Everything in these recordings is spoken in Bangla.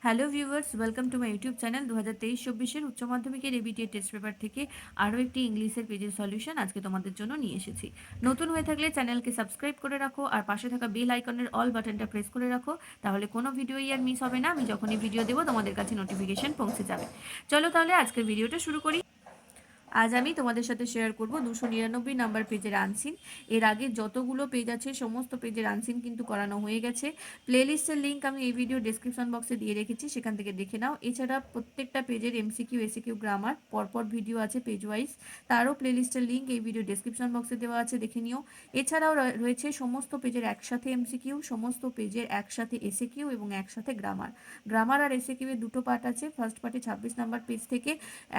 Hello viewers, welcome to my YouTube channel. 2023-24 উচ্চ মাধ্যমিকের এবিটিএ টেস্ট পেপার থেকে আরও একটি ইংলিশের পেজের সলিউশন আজকে তোমাদের জন্য নিয়ে এসেছি। নতুন হয়ে থাকলে চ্যানেলকে সাবস্ক্রাইব করে রাখো আর পাশে থাকা বেল আইকনের অল বাটনটা প্রেস করে রাখো, তাহলে কোনো ভিডিওই আর মিস হবে না। আমি যখনই ভিডিও দেবো তোমাদের কাছে নোটিফিকেশন পৌঁছে যাবে। চলো তাহলে আজকের ভিডিওটা শুরু করি। আজ আমি তোমাদের সাথে শেয়ার করব 299 নাম্বার পেজের আনসিন। এর আগে যতগুলো পেজ আছে সমস্ত পেজের আনসিন কিন্তু করানো হয়ে গেছে। প্লেলিস্টের লিঙ্ক আমি এই ভিডিও ডেসক্রিপশন বক্সে দিয়ে রেখেছি, সেখান থেকে দেখে নাও। এছাড়া প্রত্যেকটা পেজের এমসিকিউ এসিকিউ গ্রামার পরপর ভিডিও আছে পেজ ওয়াইজ, তারও প্লেলিস্টের লিঙ্ক এই ভিডিও ডেসক্রিপশন বক্সে দেওয়া আছে, দেখে নিও। এছাড়াও রয়েছে সমস্ত পেজের একসাথে এমসিকিউ, সমস্ত পেজের একসাথে এসিকিউ এবং একসাথে গ্রামার। গ্রামার আর এসিকিউ এর দুটো পার্ট আছে। ফার্স্ট পার্টে 26 নাম্বার পেজ থেকে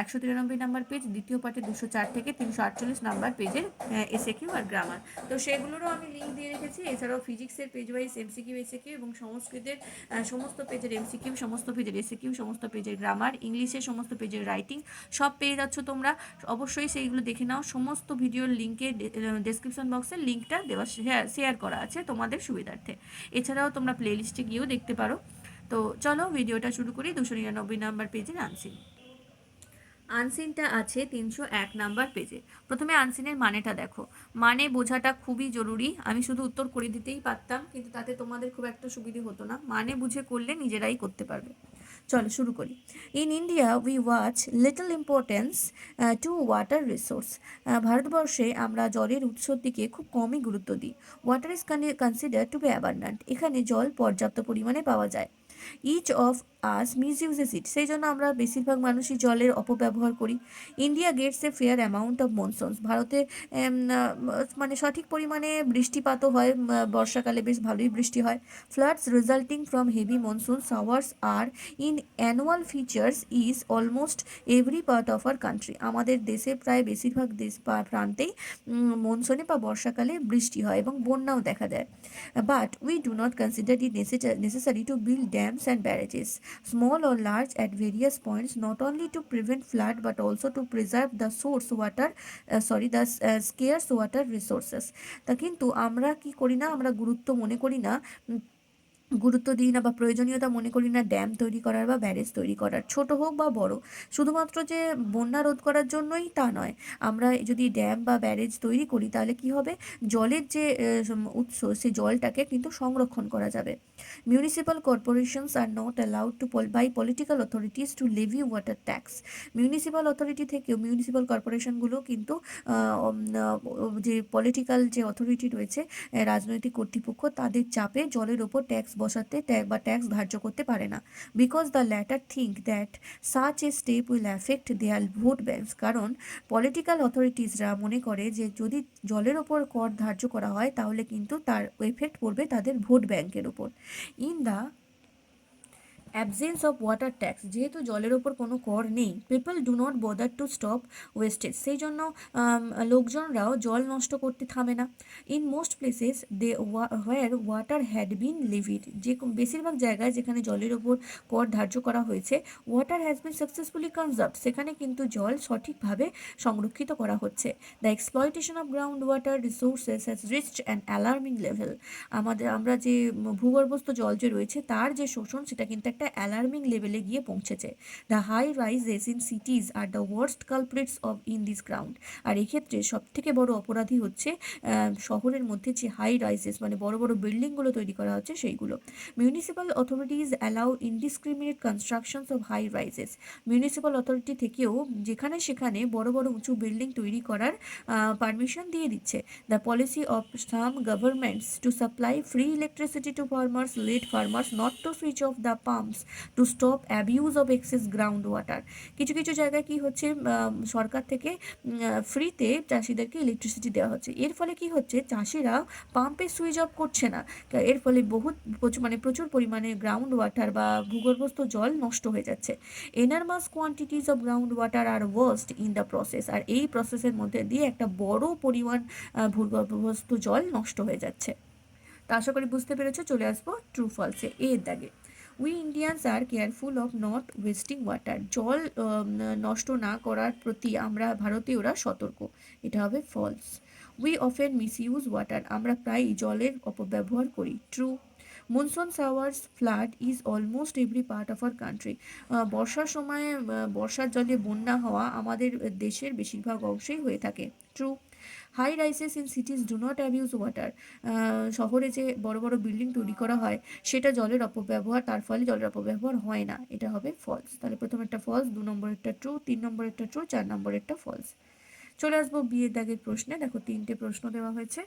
193 নাম্বার পেজ, দ্বিতীয় পার্টে 204 থেকে 348 নাম্বার পেজের এসএকিউ আর গ্রামার। তো সেগুলোরও আমি লিঙ্ক দিয়ে রেখেছি। এছাড়াও ফিজিক্সের পেজ ওয়াইজ এমসিকিউ এসএকিউ এবং সংস্কৃতের সমস্ত পেজের এমসিকিউ, সমস্ত পেজের এসএকিউ, সমস্ত পেজের গ্রামার, ইংলিশের সমস্ত পেজের রাইটিং সব পেয়ে যাচ্ছ তোমরা। অবশ্যই সেইগুলো দেখে নাও। সমস্ত ভিডিওর লিঙ্কে ডেসক্রিপশন বক্সে লিঙ্কটা দেওয়া শেয়ার করা আছে তোমাদের সুবিধার্থে। এছাড়াও তোমরা প্লেলিস্টে গিয়েও দেখতে পারো। তো চলো ভিডিওটা শুরু করি। 299 নাম্বার পেজের আনসিন। আনসিনটা আছে 301 নাম্বার পেজে। প্রথমে আনসিনের মানেটা দেখো। মানে বোঝাটা খুবই জরুরি। আমি শুধু উত্তর করে দিতেই পারতাম, কিন্তু তাতে তোমাদের খুব একটা সুবিধে হতো না। মানে বুঝে করলে নিজেরাই করতে পারবে। চলো শুরু করি। In India we watch little importance to water resource. ভারতবর্ষে আমরা জলের উৎসর দিকে খুব কমই গুরুত্ব দিই। Water is consider to be abundant. এখানে জল পর্যাপ্ত পরিমাণে পাওয়া যায়। Each of us misuses it. সেই জন্য আমরা বেশিরভাগ মানুষই জলের অপব্যবহার করি। India gets a fair amount of monsoons. ভারতে মানে সঠিক পরিমাণে বৃষ্টিপাতও হয়। বর্ষাকালে বেশ ভালোই বৃষ্টি হয়। Floods resulting from heavy monsoon showers are in annual features is almost every part of our country. আমাদের দেশে প্রায় বেশিরভাগ দেশ প্রান্তেই মনসুনে বা বর্ষাকালে বৃষ্টি হয় এবং বন্যাও দেখা দেয়। But we do not consider it necessary to build dams and barrages, small or large, at various points, not only to prevent flood but also to preserve the scarce water resources. তা কিন্তু আমরা কি করি না, আমরা গুরুত্ব মনে করি না, গুরুত্ব দিই না বা প্রয়োজনীয়তা মনে করি না ড্যাম তৈরি করার বা ব্যারেজ তৈরি করার, ছোট হোক বা বড়। শুধুমাত্র যে বন্যা রোধ করার জন্যই তা নয়। আমরা যদি ড্যাম বা ব্যারেজ তৈরি করি তাহলে কি হবে, জলের যে উৎস সেই জলটাকে কিন্তু সংরক্ষণ করা যাবে। Municipal corporations are not allowed to by political authorities to levy water tax. Municipal authority থেকেও, মিউনিসিপ্যাল কর্পোরেশনগুলো কিন্তু যে পলিটিক্যাল যে অথরিটি রয়েছে, রাজনৈতিক কর্তৃপক্ষ, তাদের চাপে জলের ওপর ট্যাক্স বসাতে বা ট্যাক্স ধার্য করতে পারে না। Because the latter think that such a step will affect there vote banks. কারণ পলিটিক্যাল অথরিটিসরা মনে করে যে যদি জলের ওপর কর ধার্য করা হয় তাহলে কিন্তু তার এফেক্ট পড়বে তাদের ভোট ব্যাঙ্কের উপর। In the absence of water tax, যেহেতু জলের ওপর কোনো কর নেই, people do not bother to stop wastage. সেই জন্য লোকজনরাও জল নষ্ট করতে থামে না। In most places where water had been levied, যে বেশিরভাগ জায়গায় যেখানে জলের ওপর কর ধার্য করা হয়েছে, ওয়াটার হ্যাজ বিন সাকসেসফুলি কনজার্ভড, সেখানে কিন্তু জল সঠিকভাবে সংরক্ষিত করা হচ্ছে। The exploitation of ground water resources has reached an alarming level. আমরা যে ভূগর্ভস্থ জল যে রয়েছে তার যে শোষণ, সেটা কিন্তু একটা অ্যালার্মিং লেভেলে গিয়ে পৌঁছেছে। The high rises in cities are the worst culprits of in this ground. আর এক্ষেত্রে সবথেকে বড় অপরাধী হচ্ছে শহরের মধ্যে যে হাই রাইজেস মানে বড় বড় বিল্ডিংগুলো তৈরি করা হচ্ছে সেইগুলো। Municipal authorities allow indiscriminate constructions of high rises. Municipal authority থেকেও যেখানে সেখানে বড় বড় উঁচু বিল্ডিং তৈরি করার পারমিশন দিয়ে দিচ্ছে। The policy of some governments to supply free electricity to farmers lead farmers not to switch off the pumps to stop abuse of excess ground water. কিছু কিছু জায়গায় কি হচ্ছে, সরকার থেকে ফ্রিতে চাষিদেরকে ইলেকট্রিসিটি দেওয়া হচ্ছে। এর ফলে কি হচ্ছে, চাষিরা পাম্পে সুইচ অফ করছে না। এর ফলে প্রচুর পরিমাণে গ্রাউন্ড ওয়াটার বা ভূগর্ভস্থ জল নষ্ট হয়ে যাচ্ছে। Enormous quantities of ground water are waste in the process. আর এই প্রসেসের মধ্যে দিয়ে একটা বড় পরিমাণ ভূগর্ভস্থ জল নষ্ট হয়ে যাচ্ছে। তা আশা করি বুঝতে পেরেছো। চলে আসবো ট্রু ফলসে। এর দাগে we Indians are careful of not wasting water. জল নষ্ট না করার প্রতি আমরা ভারতীয়রা সতর্ক, এটা হবে false. We often misuse water. আমরা প্রায়ই জলের অপব্যবহার করি, true. Monsoon showers flood is almost every part of our country. বর্ষার সময়ে বর্ষার জলে বন্যা হওয়া আমাদের দেশের বেশিরভাগ অংশেই হয়ে থাকে। True. High rises in cities do not abuse water. শহরে যে বড় বড় বিল্ডিং তৈরি করা হয় সেটা জলের অপব্যবহার, তার ফলে জলের অপব্যবহার হয় না, এটা হবে ফলস। তাহলে প্রথম একটা ফলস, 2 নম্বরেরটা ট্রু, 3 নম্বরেরটা ট্রু, 4 নম্বরেরটা ফলস। চলে আসবো বিয়ের দাগের প্রশ্নে। দেখো 3টে প্রশ্ন দেওয়া হয়েছে।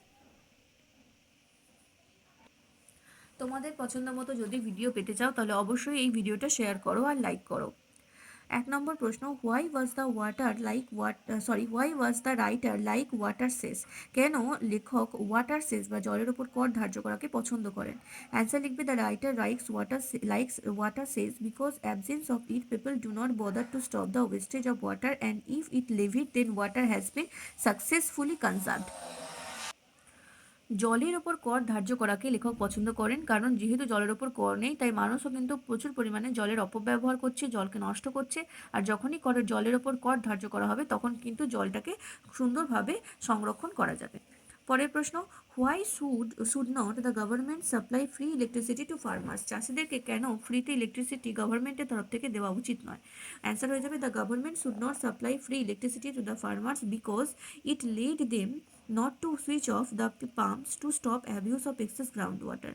তোমাদের পছন্দ মতো যদি ভিডিও পেতে চাও তাহলে অবশ্যই এই ভিডিওটা শেয়ার করো আর লাইক করো। 1 নম্বর প্রশ্ন, why was the water like why was the writer like water cess. কেন লেখক ওয়াটার সেস বা জলের উপর কর ধার্য করাকে পছন্দ করেন? অ্যান্সার লিখবে, the writer likes water cess because absence of it people do not bother to stop the wastage of water and if it levied then water has been successfully conserved. জলের ওপর কর ধার্য করাকে লেখক পছন্দ করেন কারণ যেহেতু জলের ওপর কর নেই তাই মানুষও কিন্তু প্রচুর পরিমাণে জলের অপব্যবহার করছে, জলকে নষ্ট করছে। আর যখনই জলের ওপর কর ধার্য করা হবে তখন কিন্তু জলটাকে সুন্দরভাবে সংরক্ষণ করা যাবে। পরের প্রশ্ন, why should not the government supply free electricity to farmers. চাষিদেরকে কেন ফ্রিতে ইলেকট্রিসিটি গভর্নমেন্টের তরফ থেকে দেওয়া উচিত নয়? অ্যান্সার হয়ে যাবে, the government should not supply free electricity to the farmers because it lead them not to switch off the pumps to stop abuse of excess groundwater।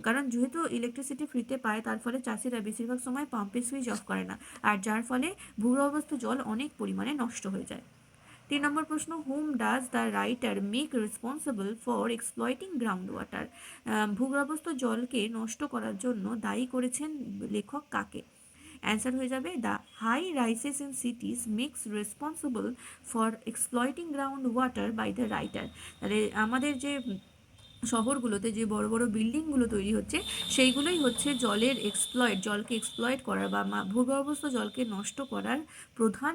কারণ যেহেতু ইলেকট্রিসিটি ফ্রিতে পায় তার ফলে চাষিরা বেশিরভাগ সময় পাম্পের সুইচ অফ করে না, আর যার ফলে ভূগর্ভস্থ জল অনেক পরিমাণে নষ্ট হয়ে যায়। 3 নম্বর প্রশ্ন, হুম does the writer make responsible for exploiting ground water. ভূগর্ভস্থ জলকে নষ্ট করার জন্য দায়ী করেছেন লেখক কাকে? অ্যান্সার হয়ে যাবে, the high rises in cities makes responsible for exploiting ground water by the writer. তাহলে আমাদের যে শহরগুলোতে যে বড় বড় বিল্ডিংগুলো তৈরি হচ্ছে সেইগুলোই হচ্ছে জলকে এক্সপ্লয়েট করার বা ভূগর্ভস্থ জলকে নষ্ট করার প্রধান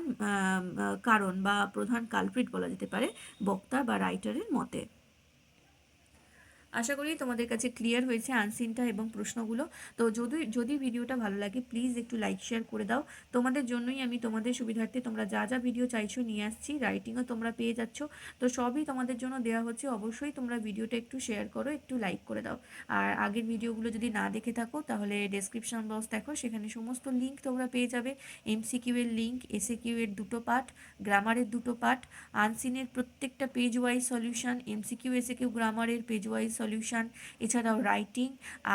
কারণ বা প্রধান কালপ্রিট বলা যেতে পারে বক্তা বা রাইটারের মতে। আশা করি তোমাদের কাছে ক্লিয়ার হয়েছে আনসিনটা এবং প্রশ্নগুলো। তো যদি যদি ভিডিওটা ভালো লাগে প্লিজ একটু লাইক শেয়ার করে দাও। তোমাদের জন্যই আমি তোমাদের সুবিধার্থে তোমরা যা যা ভিডিও চাইছো নিয়ে আসছি, রাইটিংও তোমরা পেয়ে যাচ্ছ, তো সবই তোমাদের জন্য দেওয়া হচ্ছে। অবশ্যই তোমরা ভিডিওটা একটু শেয়ার করো, একটু লাইক করে দাও। আর আগের ভিডিওগুলো যদি না দেখে থাকো তাহলে ডেসক্রিপশন বক্স দেখো, সেখানে সমস্ত লিঙ্ক তোমরা পেয়ে যাবে। এমসিকিউ এর লিঙ্ক, এসএকিউ এর 2টো পার্ট, গ্রামারের 2টো পার্ট, আনসিনের প্রত্যেকটা page wise solution, MCQ SAQ গ্রামারের পেজ ওয়াইজ সলিউশন, এছাড়াও রাইটিং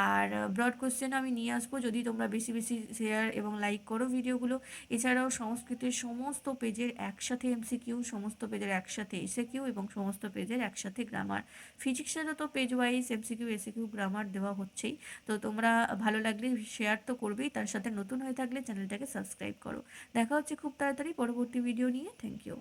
আর ব্রড কোশ্চেন আমি নিয়ে আসবো যদি তোমরা বেশি বেশি শেয়ার এবং লাইক করো ভিডিওগুলো। এছাড়াও সংস্কৃতের সমস্ত পেজের একসাথে এমসিকিউ, সমস্ত পেজের একসাথে এসএকিউ এবং সমস্ত পেজের একসাথে গ্রামার। ফিজিক্সেরও তো page wise MCQ SAQ grammar দেওয়া হচ্ছেই। তো তোমরা ভালো লাগলে শেয়ার তো করবেই, তার সাথে নতুন হয়ে থাকলে চ্যানেলটাকে সাবস্ক্রাইব করো। দেখা হচ্ছে খুব তাড়াতাড়ি পরবর্তী ভিডিও নিয়ে। Thank you.